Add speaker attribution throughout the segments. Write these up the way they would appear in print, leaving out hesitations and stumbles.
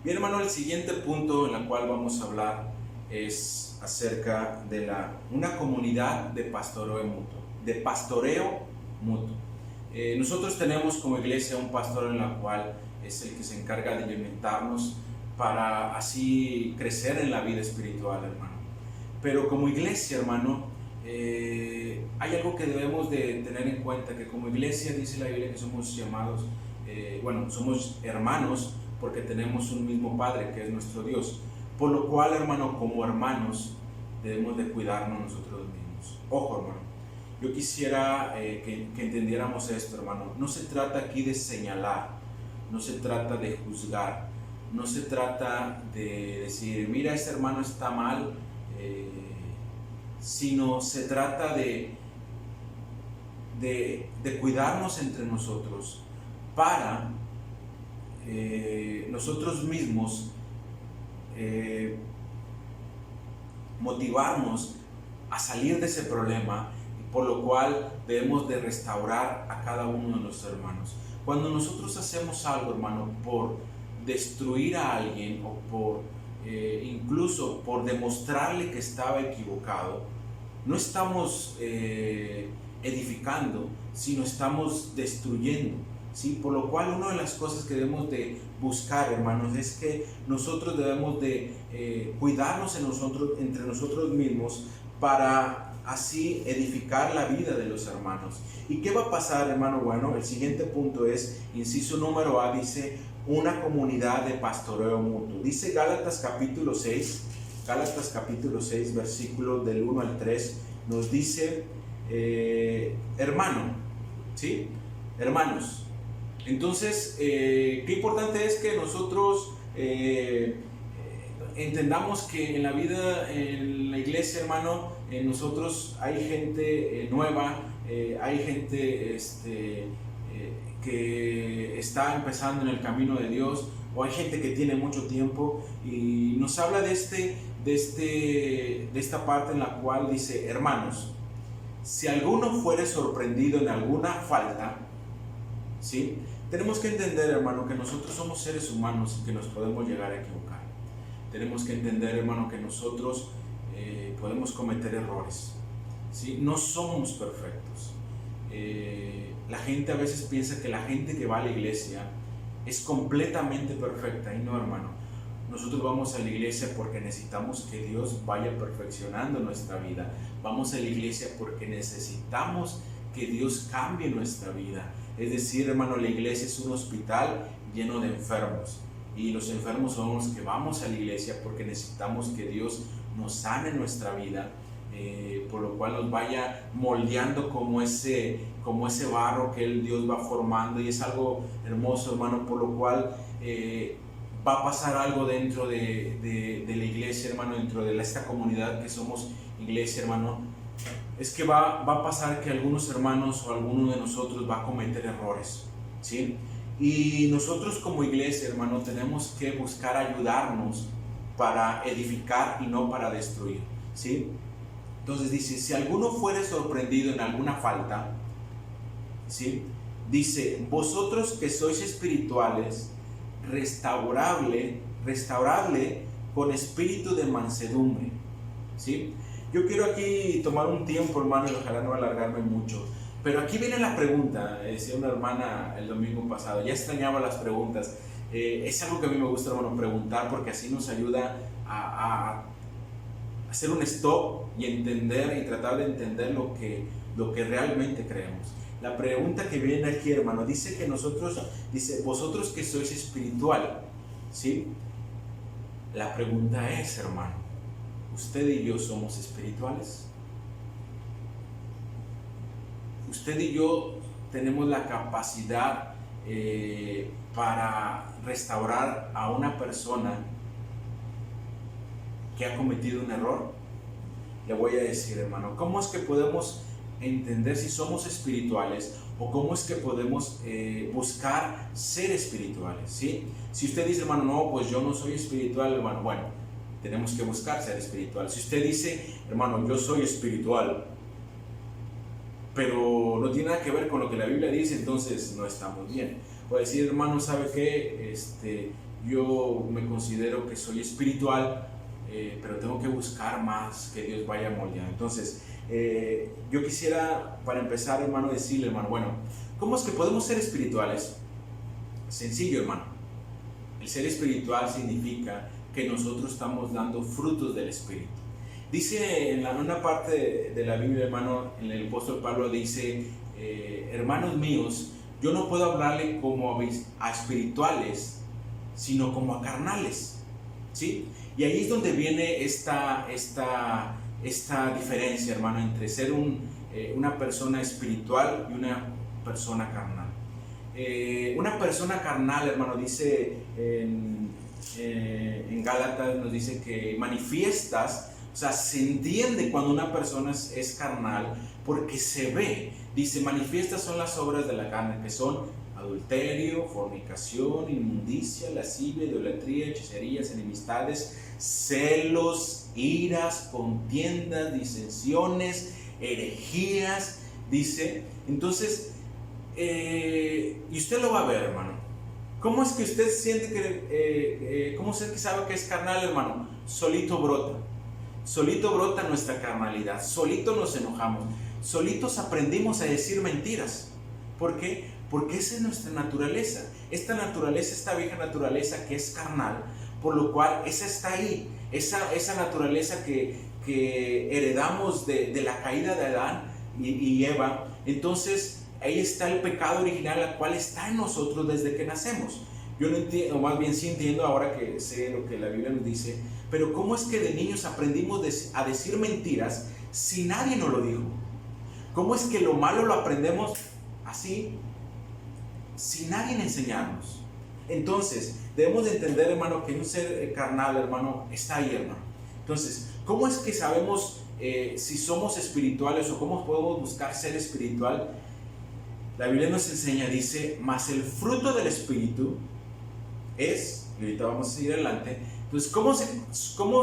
Speaker 1: Bien, hermano, el siguiente punto en el cual vamos a hablar es acerca de una comunidad de pastoreo mutuo. De pastoreo mutuo. Nosotros tenemos como iglesia un pastor en la cual es el que se encarga de alimentarnos para así crecer en la vida espiritual, hermano. Pero como iglesia, hermano, hay algo que debemos de tener en cuenta, que como iglesia dice la Biblia que somos llamados, somos hermanos porque tenemos un mismo Padre que es nuestro Dios. Por lo cual, hermano, como hermanos debemos de cuidarnos nosotros mismos. Ojo, hermano, yo quisiera que entendiéramos esto, hermano. No se trata aquí de señalar, no se trata de juzgar, no se trata de decir, mira, este hermano está mal, sino se trata de cuidarnos entre nosotros para nosotros mismos motivarnos a salir de ese problema, por lo cual debemos de restaurar a cada uno de nuestros hermanos. Cuando nosotros hacemos algo, hermano, por destruir a alguien o por incluso por demostrarle que estaba equivocado, no estamos edificando, sino estamos destruyendo. ¿Sí? Por lo cual una de las cosas que debemos de buscar, hermanos, es que nosotros debemos de cuidarnos entre nosotros mismos para así edificar la vida de los hermanos. ¿Y qué va a pasar, hermano? Bueno, el siguiente punto es, inciso número A, dice una comunidad de pastoreo mutuo. Dice Gálatas capítulo 6, versículos del 1 al 3, nos dice, hermano, ¿sí? Hermanos. Entonces, qué importante es que nosotros entendamos que en la vida, en la iglesia, hermano, nosotros hay gente nueva, hay gente que está empezando en el camino de Dios, o hay gente que tiene mucho tiempo, y nos habla de esta parte en la cual dice, hermanos, si alguno fuere sorprendido en alguna falta, ¿sí? Tenemos que entender, hermano, que nosotros somos seres humanos y que nos podemos llegar a equivocar. Tenemos que entender, hermano, que nosotros podemos cometer errores, ¿sí? No somos perfectos. La gente a veces piensa que la gente que va a la iglesia es completamente perfecta, y no, hermano. Nosotros vamos a la iglesia porque necesitamos que Dios vaya perfeccionando nuestra vida. Vamos a la iglesia porque necesitamos que Dios cambie nuestra vida. Es decir, hermano, la iglesia es un hospital lleno de enfermos, y los enfermos son los que vamos a la iglesia porque necesitamos que Dios nos sane nuestra vida, por lo cual nos vaya moldeando como ese barro que Dios va formando, y es algo hermoso, hermano, por lo cual va a pasar algo dentro de la iglesia, hermano, dentro de esta comunidad que somos iglesia, hermano. Es que va a pasar que algunos hermanos o alguno de nosotros va a cometer errores, ¿sí? Y nosotros como iglesia, hermano, tenemos que buscar ayudarnos para edificar y no para destruir, ¿sí? Entonces dice, si alguno fuere sorprendido en alguna falta, ¿sí? Dice, vosotros que sois espirituales, restauradle con espíritu de mansedumbre, ¿sí? Yo quiero aquí tomar un tiempo, hermano, y ojalá no alargarme mucho, pero aquí viene la pregunta. Decía una hermana el domingo pasado, ya extrañaba las preguntas. Es algo que a mí me gusta, hermano, preguntar, porque así nos ayuda a hacer un stop y entender y tratar de entender lo que realmente creemos. La pregunta que viene aquí, hermano, dice que dice, vosotros que sois espiritual, ¿sí? La pregunta es, hermano, ¿usted y yo somos espirituales? Usted y yo tenemos la capacidad para restaurar a una persona que ha cometido un error. Le voy a decir, hermano, ¿cómo es que podemos entender si somos espirituales, o cómo es que podemos buscar ser espirituales? ¿Sí? Si usted dice, hermano, no, pues yo no soy espiritual, hermano, bueno, tenemos que buscar ser espiritual. Si usted dice, hermano, yo soy espiritual, pero no tiene nada que ver con lo que la Biblia dice, entonces no estamos bien. O decir, hermano, ¿sabe qué? yo me considero que soy espiritual, pero tengo que buscar más que Dios vaya moldeando. Entonces, yo quisiera, para empezar, hermano, decirle, hermano, bueno, ¿cómo es que podemos ser espirituales? Sencillo, hermano. El ser espiritual significa que nosotros estamos dando frutos del Espíritu. Dice en una parte de la Biblia, hermano, en el apóstol Pablo dice, hermanos míos, yo no puedo hablarle como a espirituales, sino como a carnales, ¿sí? Y ahí es donde viene esta diferencia, hermano, entre ser una persona espiritual y una persona carnal. Una persona carnal, hermano, dice en Gálatas, nos dice que manifiestas, o sea, se entiende cuando una persona es carnal porque se ve. Dice, manifiestas son las obras de la carne, que son adulterio, fornicación, inmundicia, lascivia, idolatría, hechicerías, enemistades, celos, iras, contiendas, disensiones, herejías, dice. Entonces, y usted lo va a ver, hermano. ¿Cómo es que usted siente cómo es que sabe que es carnal, hermano? Solito brota nuestra carnalidad, solito nos enojamos, solitos aprendimos a decir mentiras. ¿Por qué? Porque esa es nuestra naturaleza, esta vieja naturaleza que es carnal, por lo cual esa está ahí, esa naturaleza que heredamos de la caída de Adán y Eva. Entonces ahí está el pecado original, el cual está en nosotros desde que nacemos. Yo no entiendo, o más bien sí entiendo ahora que sé lo que la Biblia nos dice, pero ¿cómo es que de niños aprendimos a decir mentiras si nadie nos lo dijo? ¿Cómo es que lo malo lo aprendemos así, sin nadie enseñarnos? Entonces, debemos de entender, hermano, que un ser carnal, hermano, está ahí, hermano. Entonces, ¿cómo es que sabemos si somos espirituales o cómo podemos buscar ser espiritual? La Biblia nos enseña, dice, mas el fruto del Espíritu es, y ahorita vamos a seguir adelante, pues ¿cómo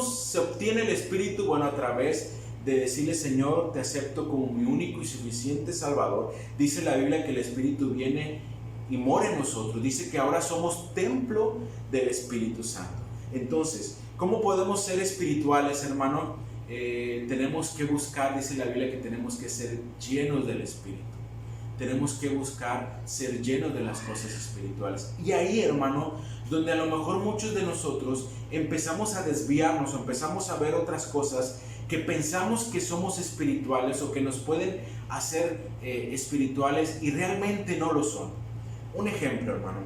Speaker 1: se obtiene el Espíritu? Bueno, a través de decirle, Señor, te acepto como mi único y suficiente Salvador. Dice la Biblia que el Espíritu viene y mora en nosotros. Dice que ahora somos templo del Espíritu Santo. Entonces, ¿cómo podemos ser espirituales, hermano? Tenemos que buscar, dice la Biblia, que tenemos que ser llenos del Espíritu. Tenemos que buscar ser llenos de las cosas espirituales. Y ahí, hermano, donde a lo mejor muchos de nosotros empezamos a desviarnos o empezamos a ver otras cosas que pensamos que somos espirituales o que nos pueden hacer espirituales y realmente no lo son. Un ejemplo, hermano.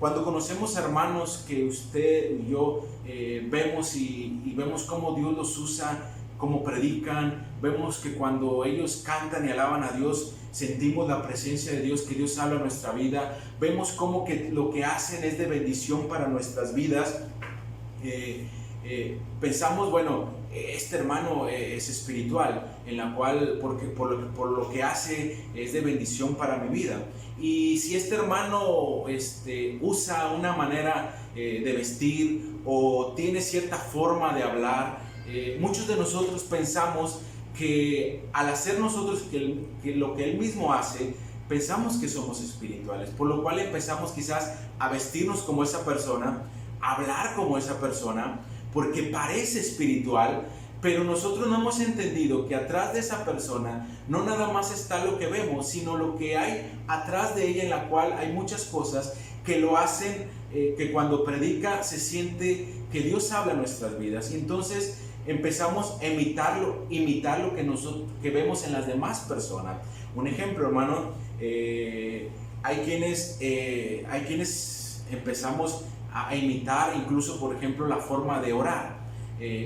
Speaker 1: Cuando conocemos hermanos que usted y yo vemos y vemos cómo Dios los usa, cómo predican, vemos que cuando ellos cantan y alaban a Dios, sentimos la presencia de Dios, que Dios habla en nuestra vida, vemos cómo que lo que hacen es de bendición para nuestras vidas. Pensamos, bueno, este hermano es espiritual, en la cual, por lo que hace es de bendición para mi vida. Y si este hermano usa una manera de vestir o tiene cierta forma de hablar, muchos de nosotros pensamos que al hacer nosotros que lo que Él mismo hace, pensamos que somos espirituales, por lo cual empezamos quizás a vestirnos como esa persona, a hablar como esa persona, porque parece espiritual, pero nosotros no hemos entendido que atrás de esa persona no nada más está lo que vemos, sino lo que hay atrás de ella, en la cual hay muchas cosas que lo hacen, que cuando predica se siente que Dios habla en nuestras vidas, y entonces empezamos a imitar lo que vemos en las demás personas. Un ejemplo, hermano, hay quienes empezamos a imitar incluso, por ejemplo, la forma de orar.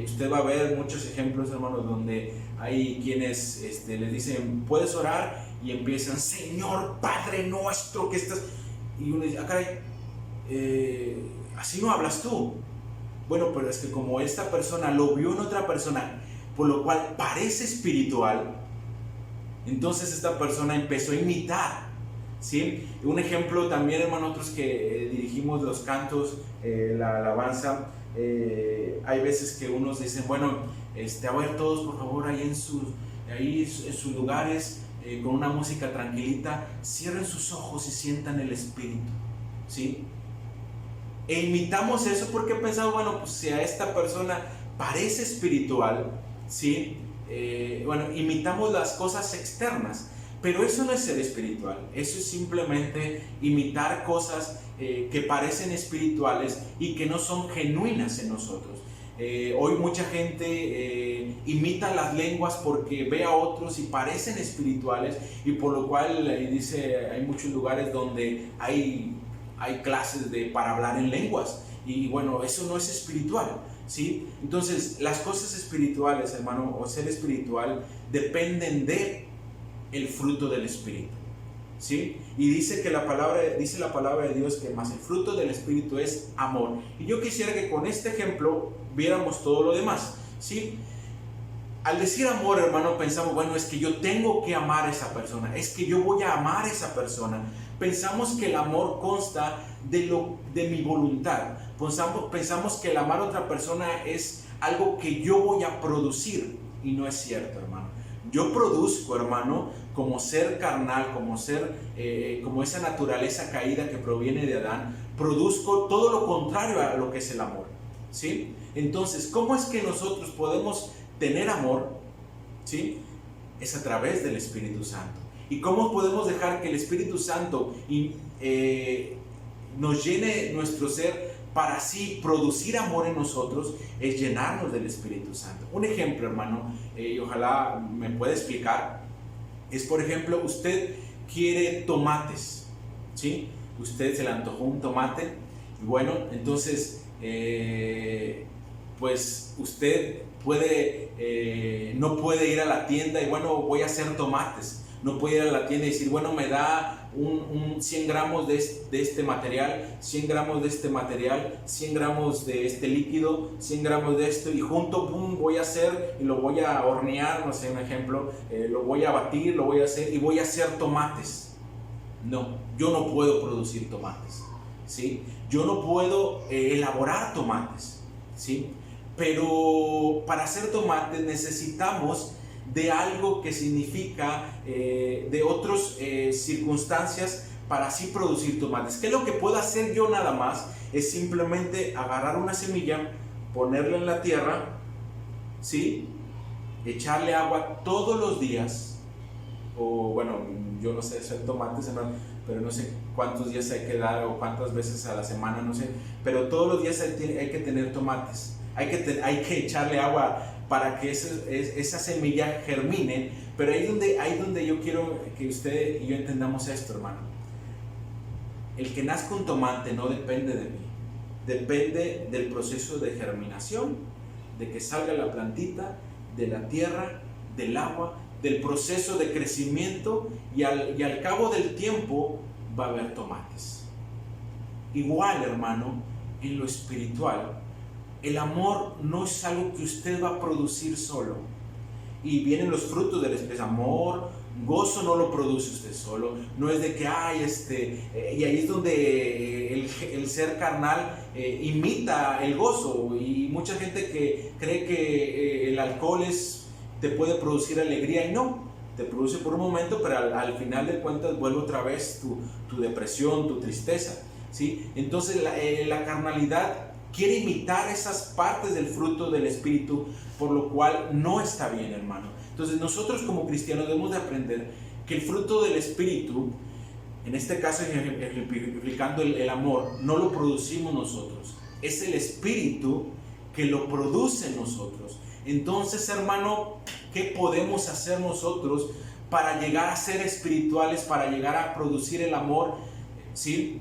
Speaker 1: Usted va a ver muchos ejemplos, hermanos, donde hay quienes les dicen, puedes orar, y empiezan, Señor Padre nuestro que estás, y uno dice, caray, así no hablas tú. Bueno, pero es que como esta persona lo vio en otra persona, por lo cual parece espiritual, entonces esta persona empezó a imitar, ¿sí? Un ejemplo también, hermano, nosotros que dirigimos los cantos, la alabanza, hay veces que unos dicen, bueno, a ver todos por favor ahí en sus lugares, con una música tranquilita, cierren sus ojos y sientan el Espíritu, ¿sí? E imitamos eso porque pensamos, bueno, pues si a esta persona parece espiritual, ¿sí? Bueno, imitamos las cosas externas, pero eso no es ser espiritual, eso es simplemente imitar cosas que parecen espirituales y que no son genuinas en nosotros. Hoy mucha gente imita las lenguas porque ve a otros y parecen espirituales, y por lo cual dice, hay muchos lugares donde hay clases para hablar en lenguas, y bueno, eso no es espiritual, ¿sí? Entonces las cosas espirituales, hermano, o ser espiritual, dependen de el fruto del Espíritu, ¿sí? Y dice la palabra de Dios que más el fruto del Espíritu es amor. Y yo quisiera que con este ejemplo viéramos todo lo demás, ¿sí? Al decir amor, hermano, pensamos, bueno, es que yo tengo que amar a esa persona, es que yo voy a amar a esa persona. Pensamos que el amor consta de mi voluntad. Pensamos que el amar a otra persona es algo que yo voy a producir, y no es cierto, hermano. Yo produzco, hermano, como ser carnal, como esa naturaleza caída que proviene de Adán, produzco todo lo contrario a lo que es el amor, ¿sí? Entonces, ¿cómo es que nosotros podemos tener amor? ¿Sí? Es a través del Espíritu Santo. ¿Y cómo podemos dejar que el Espíritu Santo nos llene nuestro ser para así producir amor en nosotros? Es llenarnos del Espíritu Santo. Un ejemplo, hermano, y ojalá me pueda explicar, es, por ejemplo, usted quiere tomates, ¿sí? Usted se le antojó un tomate, y bueno, entonces pues usted no puede ir a la tienda y bueno, voy a hacer tomates. No puede ir a la tienda y decir, bueno, me da 100 gramos de este material, 100 gramos de este material, 100 gramos de este líquido, 100 gramos de esto, y junto, pum, voy a hacer y lo voy a hornear, no sé, un ejemplo, lo voy a batir, lo voy a hacer y voy a hacer tomates. No, yo no puedo producir tomates, ¿sí? Yo no puedo elaborar tomates, ¿sí? Pero para hacer tomates necesitamos de algo que significa de otras circunstancias para así producir tomates. ¿Qué es lo que puedo hacer yo nada más? Es simplemente agarrar una semilla, ponerla en la tierra, ¿sí? Echarle agua todos los días, o bueno, yo no sé hacer tomates, hermano, pero no sé cuántos días hay que dar o cuántas veces a la semana, no sé, pero todos los días hay que tener tomates. Hay que echarle agua para que esa semilla germine, pero ahí donde yo quiero que usted y yo entendamos esto, hermano. El que nazca un tomate no depende de mí, depende del proceso de germinación, de que salga la plantita, de la tierra, del agua, del proceso de crecimiento, y al cabo del tiempo va a haber tomates. Igual, hermano, en lo espiritual, el amor no es algo que usted va a producir solo. Y vienen los frutos del Espíritu. Amor, gozo no lo produce usted solo. No es de que, y ahí es donde el ser carnal imita el gozo. Y mucha gente que cree que el alcohol te puede producir alegría, y no. Te produce por un momento, pero al final de cuentas vuelve otra vez tu depresión, tu tristeza, ¿sí? Entonces la carnalidad quiere imitar esas partes del fruto del Espíritu, por lo cual no está bien, hermano. Entonces nosotros como cristianos debemos de aprender que el fruto del Espíritu, en este caso ejemplificando el amor, no lo producimos nosotros, es el Espíritu que lo produce en nosotros. Entonces, hermano, ¿qué podemos hacer nosotros para llegar a ser espirituales, para llegar a producir el amor? ¿Sí?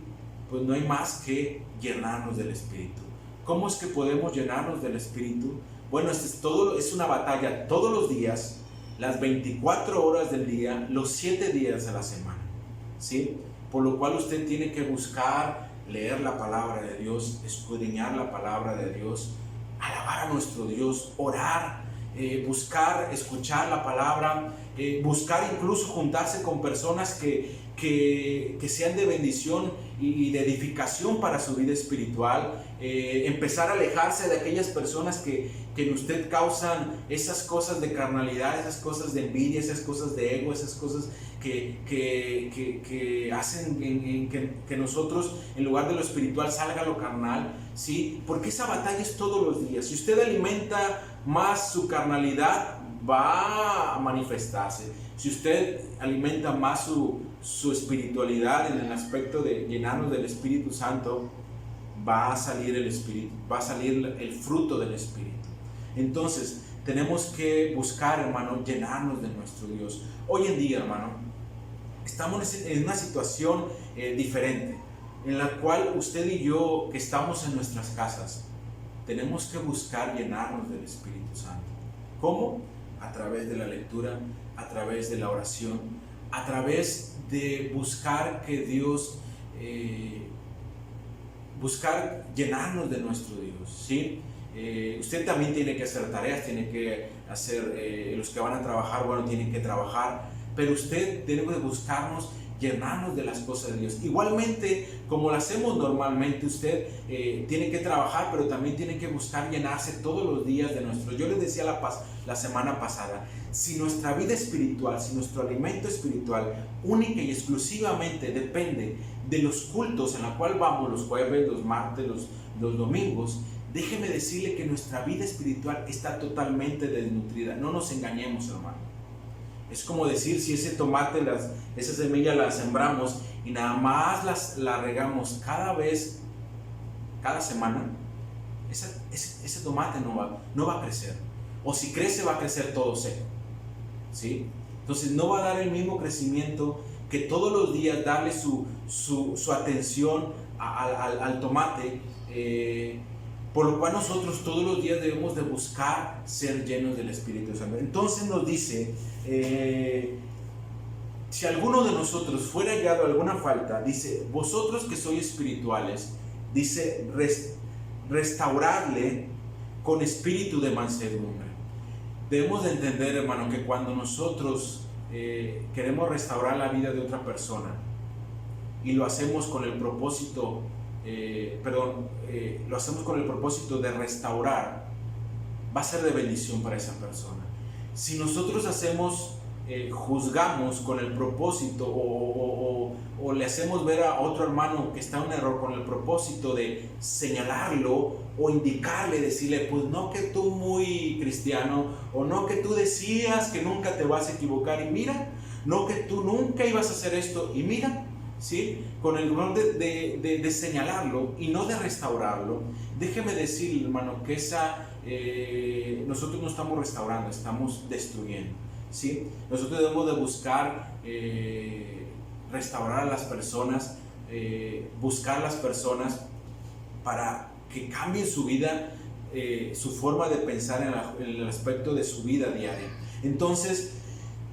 Speaker 1: Pues no hay más que llenarnos del Espíritu. ¿Cómo es que podemos llenarnos del Espíritu? Bueno, es una batalla todos los días, las 24 horas del día, los 7 días de la semana, ¿sí? Por lo cual usted tiene que buscar, leer la palabra de Dios, escudriñar la palabra de Dios, alabar a nuestro Dios, orar, buscar, escuchar la palabra, buscar incluso juntarse con personas que que sean de bendición y de edificación para su vida espiritual. Empezar a alejarse de aquellas personas que en usted causan esas cosas de carnalidad, esas cosas de envidia, esas cosas de ego, esas cosas que hacen que nosotros, en lugar de lo espiritual, salga lo carnal, ¿sí? Porque esa batalla es todos los días. Si usted alimenta más su carnalidad, va a manifestarse. Si usted alimenta más su espiritualidad en el aspecto de llenarnos del Espíritu Santo, va a salir el Espíritu, va a salir el fruto del Espíritu. Entonces, tenemos que buscar, hermano, llenarnos de nuestro Dios. Hoy en día, hermano, estamos en una situación diferente, en la cual usted y yo, que estamos en nuestras casas, tenemos que buscar llenarnos del Espíritu Santo. ¿Cómo? A través de la lectura, a través de la oración, a través de buscar que Dios, buscar llenarnos de nuestro Dios, ¿sí? Usted también tiene que hacer tareas, tiene que hacer, los que van a trabajar, bueno, tienen que trabajar, pero usted tiene que buscarnos llenarnos de las cosas de Dios. Igualmente, como lo hacemos normalmente, usted tiene que trabajar, pero también tiene que buscar llenarse todos los días de nuestro. Yo les decía la semana pasada, si nuestra vida espiritual, si nuestro alimento espiritual única y exclusivamente depende de los cultos en la cual vamos los jueves, los martes, los domingos, déjeme decirle que nuestra vida espiritual está totalmente desnutrida. No nos engañemos, hermano. Es como decir, si ese tomate, esa semilla la sembramos y nada más la regamos cada semana, ese tomate no va a crecer. O si crece, va a crecer todo seco, ¿sí? Entonces no va a dar el mismo crecimiento que todos los días darle su atención al tomate, por lo cual nosotros todos los días debemos de buscar ser llenos del Espíritu Santo. Entonces nos dice, si alguno de nosotros fuera hallado alguna falta, dice, vosotros que sois espirituales, dice, restauradle con espíritu de mansedumbre. Debemos de entender, hermano, que cuando nosotros queremos restaurar la vida de otra persona y lo hacemos con el propósito lo hacemos con el propósito de restaurar, va a ser de bendición para esa persona. Si nosotros juzgamos con el propósito o le hacemos ver a otro hermano que está en un error con el propósito de señalarlo o indicarle, decirle, pues no que tú muy cristiano, o no que tú decías que nunca te vas a equivocar y mira, no que tú nunca ibas a hacer esto y mira, ¿sí? Con el rol de señalarlo y no de restaurarlo, déjeme decir, hermano, que nosotros no estamos restaurando, estamos destruyendo, ¿sí? Nosotros debemos de buscar restaurar a las personas, buscar las personas para que cambien su vida, su forma de pensar en el aspecto de su vida diaria. Entonces,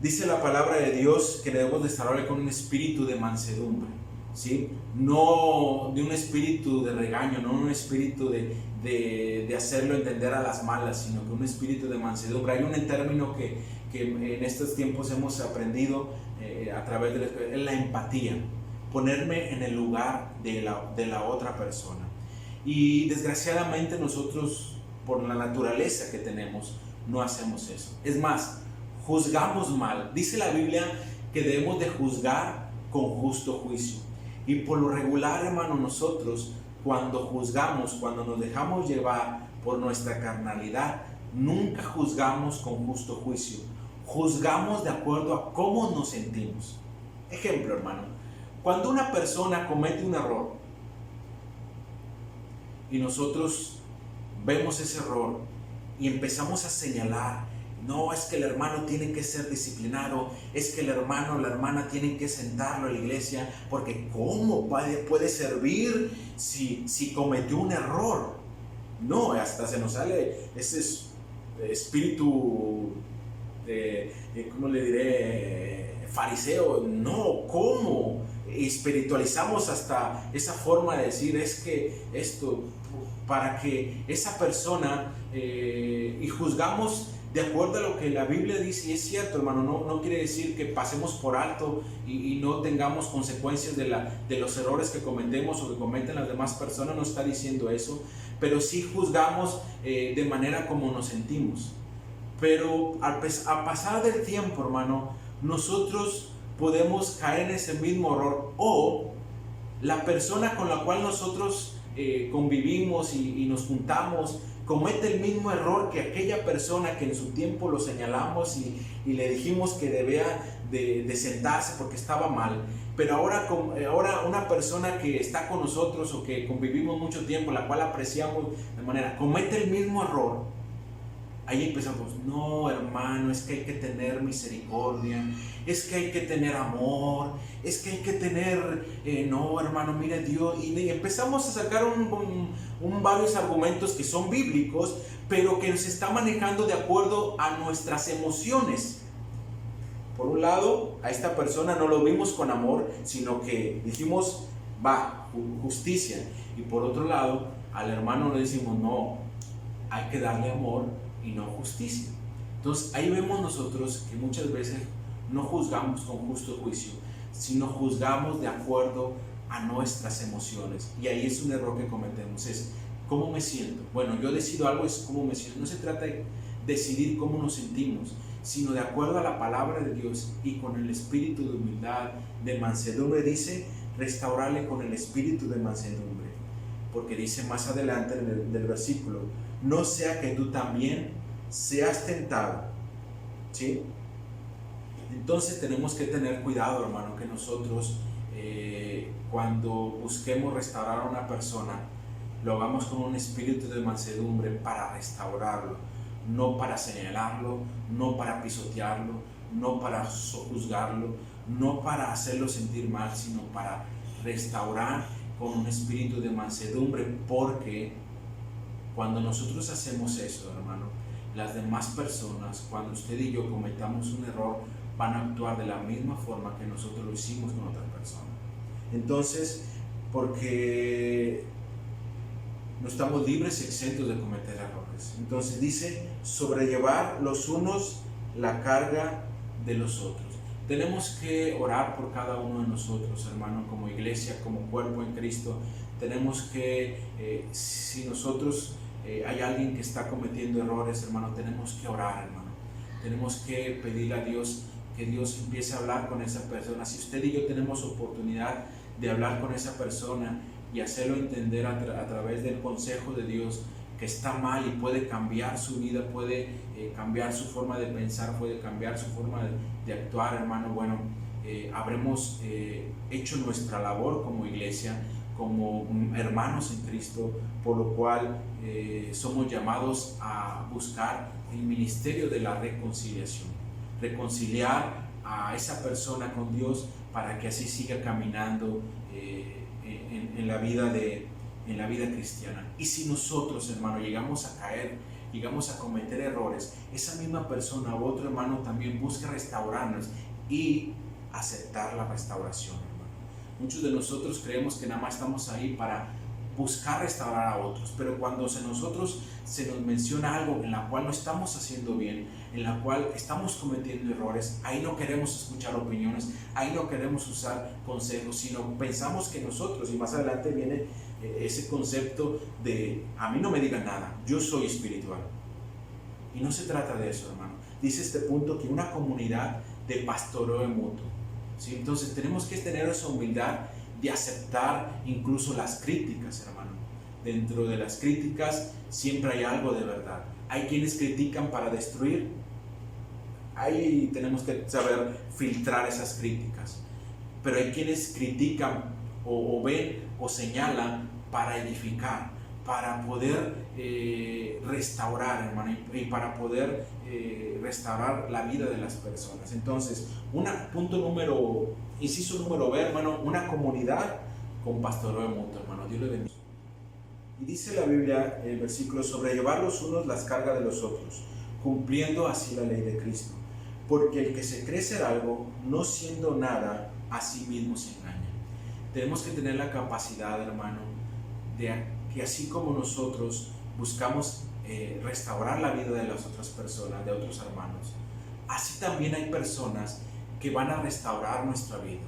Speaker 1: dice la palabra de Dios que debemos de restaurarle con un espíritu de mansedumbre, ¿sí? No de un espíritu de regaño, no un espíritu de hacerlo entender a las malas, sino que un espíritu de mansedumbre. Hay un término que en estos tiempos hemos aprendido a través de la empatía, ponerme en el lugar de la otra persona. Y desgraciadamente nosotros, por la naturaleza que tenemos, no hacemos eso. Es más, juzgamos mal. Dice la Biblia que debemos de juzgar con justo juicio. Y por lo regular, hermano, nosotros cuando juzgamos, cuando nos dejamos llevar por nuestra carnalidad, nunca juzgamos con justo juicio. Juzgamos de acuerdo a cómo nos sentimos. Ejemplo, hermano, cuando una persona comete un error y nosotros vemos ese error y empezamos a señalar, no, es que el hermano tiene que ser disciplinado, es que el hermano o la hermana tienen que sentarlo a la iglesia, porque ¿cómo puede servir si cometió un error? No, hasta se nos sale ese espíritu, ¿cómo le diré? Fariseo. No, ¿cómo? Espiritualizamos hasta esa forma de decir, es que esto, para que esa persona, y juzgamos de acuerdo a lo que la Biblia dice. Y es cierto, hermano, no quiere decir que pasemos por alto y no tengamos consecuencias de los errores que cometemos o que cometen las demás personas. No está diciendo eso, pero sí juzgamos de manera como nos sentimos. Pero a pasar del tiempo, hermano, nosotros podemos caer en ese mismo error, o la persona con la cual nosotros convivimos y nos juntamos comete el mismo error que aquella persona que en su tiempo lo señalamos y le dijimos que debía de sentarse porque estaba mal. Pero ahora una persona que está con nosotros o que convivimos mucho tiempo, la cual apreciamos de manera, comete el mismo error. Ahí empezamos, no, hermano, es que hay que tener misericordia, es que hay que tener amor, es que hay que tener, no, hermano, mire Dios, y empezamos a sacar varios argumentos que son bíblicos, pero que nos está manejando de acuerdo a nuestras emociones. Por un lado, a esta persona no lo vimos con amor, sino que dijimos, va, justicia. Y por otro lado, al hermano le decimos, no, hay que darle amor y no justicia. Entonces ahí vemos nosotros que muchas veces no juzgamos con justo juicio, sino juzgamos de acuerdo a nuestras emociones. Y ahí es un error que cometemos, es ¿cómo me siento? Bueno, yo decido algo, es cómo me siento. No se trata de decidir cómo nos sentimos, sino de acuerdo a la palabra de Dios y con el espíritu de humildad, de mansedumbre. Dice, restaurarle con el espíritu de mansedumbre, porque dice más adelante del versículo, no sea que tú también seas tentado, ¿sí? Entonces tenemos que tener cuidado, hermano, que nosotros cuando busquemos restaurar a una persona, lo hagamos con un espíritu de mansedumbre para restaurarlo, no para señalarlo, no para pisotearlo, no para sojuzgarlo, no para hacerlo sentir mal, sino para restaurar con un espíritu de mansedumbre, porque cuando nosotros hacemos eso, hermano, las demás personas, cuando usted y yo cometamos un error, van a actuar de la misma forma que nosotros lo hicimos con otra persona. Entonces, porque no estamos libres y exentos de cometer errores. Entonces dice, sobrellevar los unos la carga de los otros. Tenemos que orar por cada uno de nosotros, hermano, como iglesia, como cuerpo en Cristo. Tenemos que, si nosotros hay alguien que está cometiendo errores, hermano, tenemos que orar, hermano. Tenemos que pedirle a Dios que Dios empiece a hablar con esa persona. Si usted y yo tenemos oportunidad de hablar con esa persona y hacerlo entender a través del consejo de Dios que está mal y puede cambiar su vida, puede cambiar su forma de pensar, puede cambiar su forma de actuar, hermano, bueno, habremos hecho nuestra labor como iglesia, como hermanos en Cristo, por lo cual somos llamados a buscar el ministerio de la reconciliación, reconciliar a esa persona con Dios para que así siga caminando en la vida cristiana. Y si nosotros, hermano, llegamos a caer, llegamos a cometer errores, esa misma persona u otro hermano también busca restaurarnos y aceptar la restauración, hermano. Muchos de nosotros creemos que nada más estamos ahí para buscar restaurar a otros, pero cuando nosotros se nos menciona algo en la cual no estamos haciendo bien, en la cual estamos cometiendo errores, ahí no queremos escuchar opiniones, ahí no queremos usar consejos, sino pensamos que nosotros, y más adelante viene ese concepto de a mí no me digan nada, yo soy espiritual. Y no se trata de eso, hermano. Dice este punto que una comunidad de pastoreo mutuo, ¿sí? Entonces tenemos que tener esa humildad de aceptar incluso las críticas, hermano. Dentro de las críticas siempre hay algo de verdad. Hay quienes critican para destruir. Ahí tenemos que saber filtrar esas críticas. Pero hay quienes critican o ven o señalan para edificar, para poder restaurar, hermano, y para poder restaurar la vida de las personas. Entonces, inciso número B, hermano, una comunidad con pastoreo mutuo, hermano. Dios le bendiga. Y dice la Biblia, el versículo, sobrellevar los unos las cargas de los otros, cumpliendo así la ley de Cristo. Porque el que se cree ser algo, no siendo nada, a sí mismo se engaña. Tenemos que tener la capacidad, hermano, de que así como nosotros buscamos restaurar la vida de las otras personas, de otros hermanos, así también hay personas que van a restaurar nuestra vida.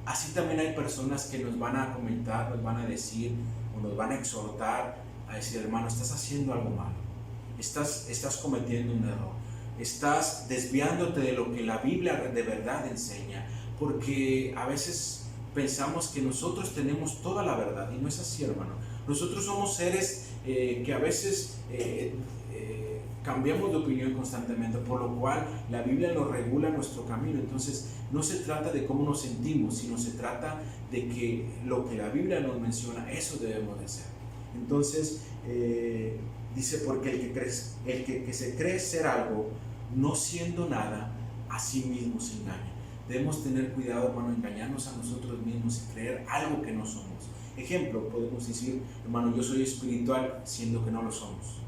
Speaker 1: Así también hay personas que nos van a comentar, nos van a decir o nos van a exhortar a decir: hermano, estás haciendo algo malo, estás cometiendo un error, estás desviándote de lo que la Biblia de verdad enseña, porque a veces pensamos que nosotros tenemos toda la verdad y no es así, hermano. Nosotros somos seres que a veces cambiamos de opinión constantemente, por lo cual la Biblia nos regula nuestro camino. Entonces no se trata de cómo nos sentimos, sino se trata de que lo que la Biblia nos menciona, eso debemos de hacer. Entonces dice: porque el que se cree ser algo, no siendo nada, a sí mismo se engaña. Debemos tener cuidado para no engañarnos a nosotros mismos y creer algo que no somos. Ejemplo, podemos decir: hermano, yo soy espiritual, siendo que no lo somos.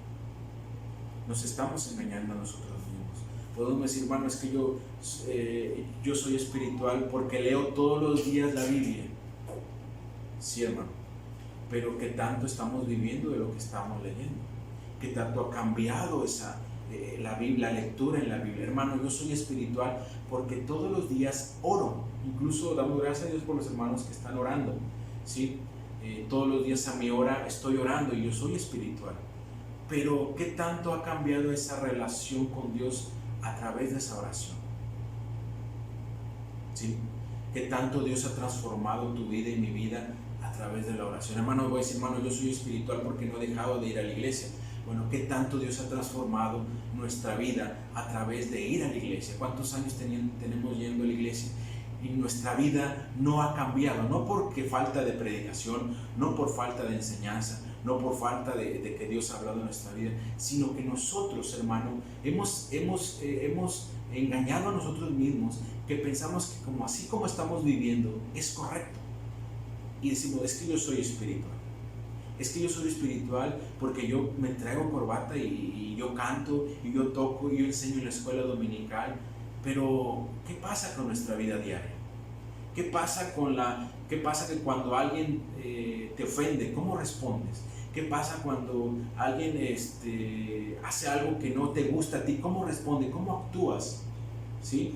Speaker 1: Nos estamos engañando a nosotros mismos. Podemos decir: hermano, es que yo soy espiritual porque leo todos los días la Biblia. Sí, hermano, pero ¿qué tanto estamos viviendo de lo que estamos leyendo? ¿Qué tanto ha cambiado la Biblia, la lectura en la Biblia? Hermano, yo soy espiritual porque todos los días oro. Incluso damos gracias a Dios por los hermanos que están orando, ¿sí? Todos los días a mi hora estoy orando y yo soy espiritual. Pero ¿qué tanto ha cambiado esa relación con Dios a través de esa oración? ¿Sí? ¿Qué tanto Dios ha transformado tu vida y mi vida a través de la oración? Hermano, voy a decir: hermano, yo soy espiritual porque no he dejado de ir a la iglesia. Bueno, ¿qué tanto Dios ha transformado nuestra vida a través de ir a la iglesia? ¿Cuántos años tenemos yendo a la iglesia? Y nuestra vida no ha cambiado, no porque falta de predicación, no por falta de enseñanza, no por falta de que Dios ha hablado en nuestra vida, sino que nosotros, hermano, hemos engañado a nosotros mismos, que pensamos que así como estamos viviendo es correcto. Y decimos: es que yo soy espiritual. Es que yo soy espiritual porque yo me traigo corbata y yo canto y yo toco y yo enseño en la escuela dominical. Pero ¿qué pasa con nuestra vida diaria? ¿Qué pasa que cuando alguien te ofende, cómo respondes? ¿Qué pasa cuando alguien hace algo que no te gusta a ti? ¿Cómo respondes? ¿Cómo actúas? ¿Sí?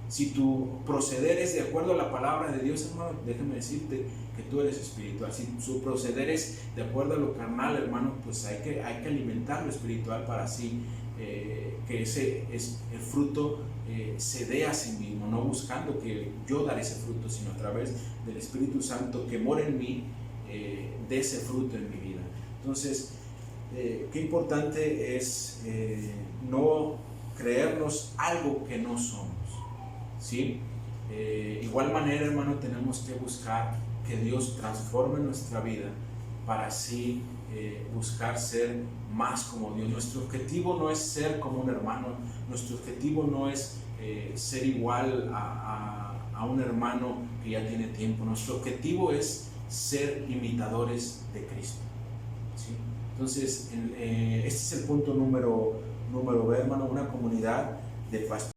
Speaker 1: Si tu proceder es de acuerdo a la palabra de Dios, hermano, déjame decirte que tú eres espiritual. Si su proceder es de acuerdo a lo carnal, hermano, pues hay que alimentar lo espiritual para así que el fruto se dé a sí mismo, no buscando que yo dar ese fruto, sino a través del Espíritu Santo que mora en mí, dé ese fruto en mi vida. Entonces, qué importante es no creernos algo que no somos, ¿sí? Igual manera, hermano, tenemos que buscar que Dios transforme nuestra vida para así buscar ser más como Dios. Nuestro objetivo no es ser como un hermano, nuestro objetivo no es ser igual a un hermano que ya tiene tiempo. Nuestro objetivo es ser imitadores de Cristo, ¿sí? Entonces, este es el punto número B, hermano, una comunidad de pastores.